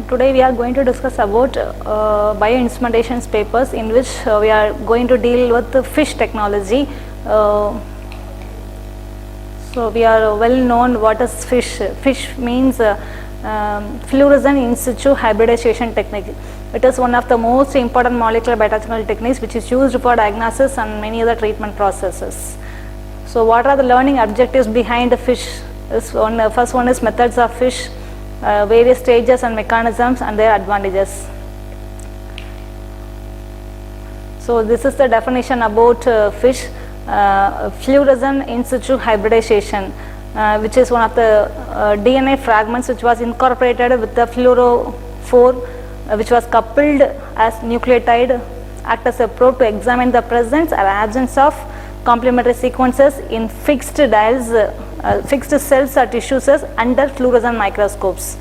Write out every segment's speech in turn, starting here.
Today we are going to discuss about bioinstrumentations papers, in which we are going to deal with the fish technology. So we are well known what is fish. Fish means fluorescence in situ hybridization technique. It is one of the most important molecular biotechnical techniques which is used for diagnosis and many other treatment processes. So what are the learning objectives behind the fish? First one is methods of fish, various stages and mechanisms and their advantages. So this is the definition about fish. Fluorescence in situ hybridization, which is one of the DNA fragments which was incorporated with the fluorophore, which was coupled as nucleotide, act as a probe to examine the presence or absence of complementary sequences in fixed cells or tissues under fluorescent microscopes.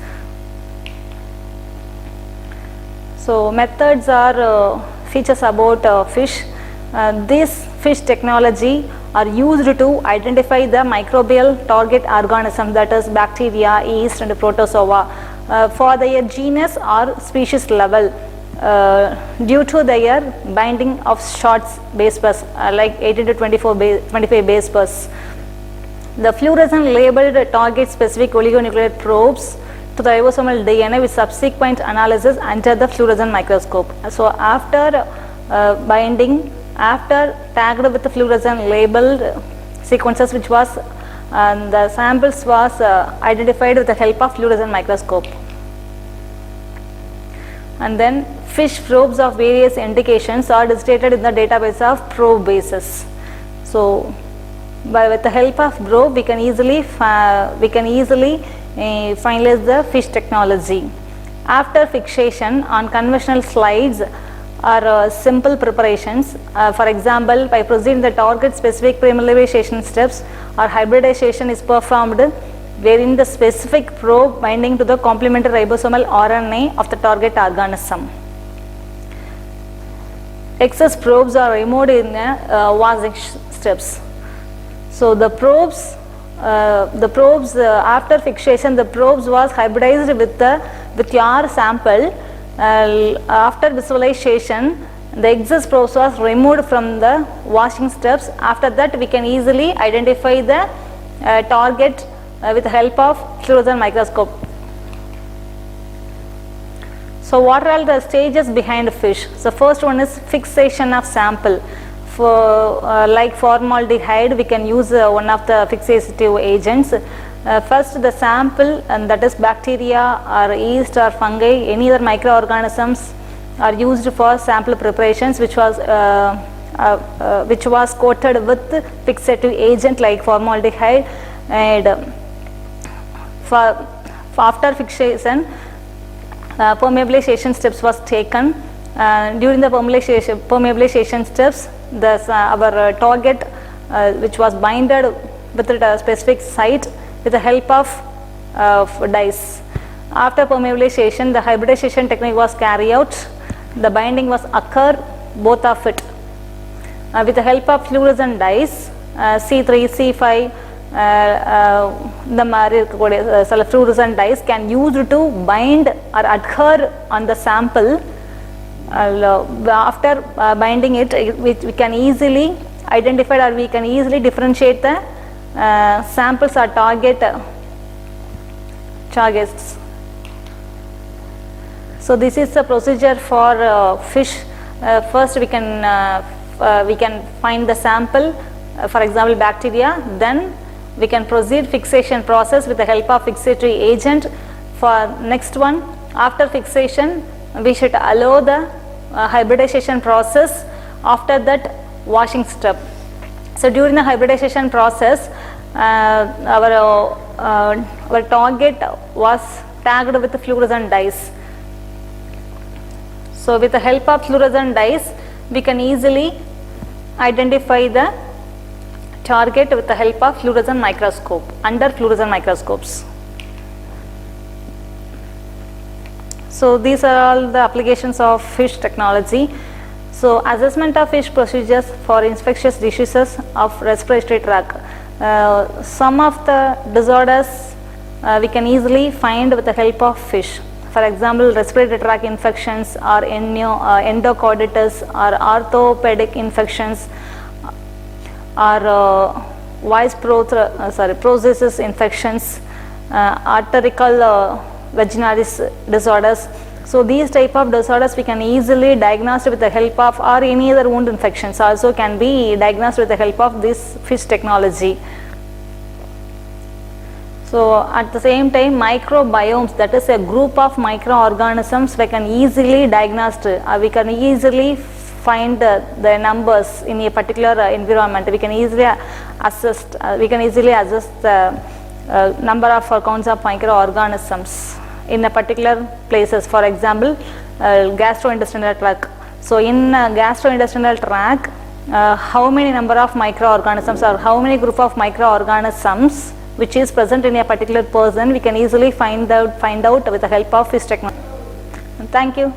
So methods are features about fish. This fish technology are used to identify the microbial target organisms, that is bacteria, yeast and protozoa, for their genus or species level due to their binding of short base pairs like 18 to 25 base pairs. The fluorescent labeled target specific oligonucleotide probes to the ribosomal DNA with subsequent analysis under the fluorescent microscope. So after binding, after tagged with the fluorescent labeled sequences, which was the samples was identified with the help of fluorescent microscope. And then fish probes of various indications are distributed in the database of probe bases. So with the help of probe we can easily finalize the fish technology. After fixation on conventional slides are simple preparations. For example, by proceeding the target specific polymerization steps or hybridization is performed wherein the specific probe binding to the complementary ribosomal RNA of the target organism. Excess probes are removed in washing steps. So the probes after fixation, the probes was hybridized with your sample. After visualization, the excess probes was removed from the washing steps. After that, we can easily identify the target with the help of fluorescent microscope. So what are the stages behind fish? So first one is fixation of sample. For like formaldehyde, we can use one of the fixative agents. First the sample, and that is bacteria or yeast or fungi, any other microorganisms are used for sample preparations, which was coated with fixative agent like formaldehyde. And after fixation, permeabilization steps was taken. During the permeabilization steps, our target which was binded with a specific site with the help of dyes. After permeabilization, the hybridization technique was carried out. The binding was occur, both of it, with the help of fluorescent dyes, C3, C5. The fluorescent dyes can use to bind or adhere on the sample. After binding it, we can easily identify, or we can easily differentiate the samples or targets. So this is the procedure for fish. First we can find the sample, for example bacteria. Then we can proceed fixation process with the help of fixatory agent. For next one, after fixation, we should allow the hybridization process. After that, washing step. So during the hybridization process, our target was tagged with the fluorescent dyes. So with the help of fluorescent dyes, we can easily identify the target with the help of fluorescent microscope, under fluorescent microscopes. So these are all the applications of fish technology. So assessment of fish procedures for infectious diseases of respiratory tract. Some of the disorders we can easily find with the help of fish. for example, respiratory tract infections or endocarditis or orthopedic infections or processes infections, arterial vaginalis disorders. So these type of disorders we can easily diagnose with the help of, or any other wound infections also can be diagnosed with the help of this FISH technology. So at the same time, microbiomes, that is a group of microorganisms we can easily diagnose, we can easily find the numbers in a particular environment. We can easily assess the number of counts of microorganisms in a particular places. For example, gastrointestinal tract. So in gastrointestinal tract, how many number of microorganisms or how many group of microorganisms which is present in a particular person, we can easily find out with the help of FISH technology. Thank you.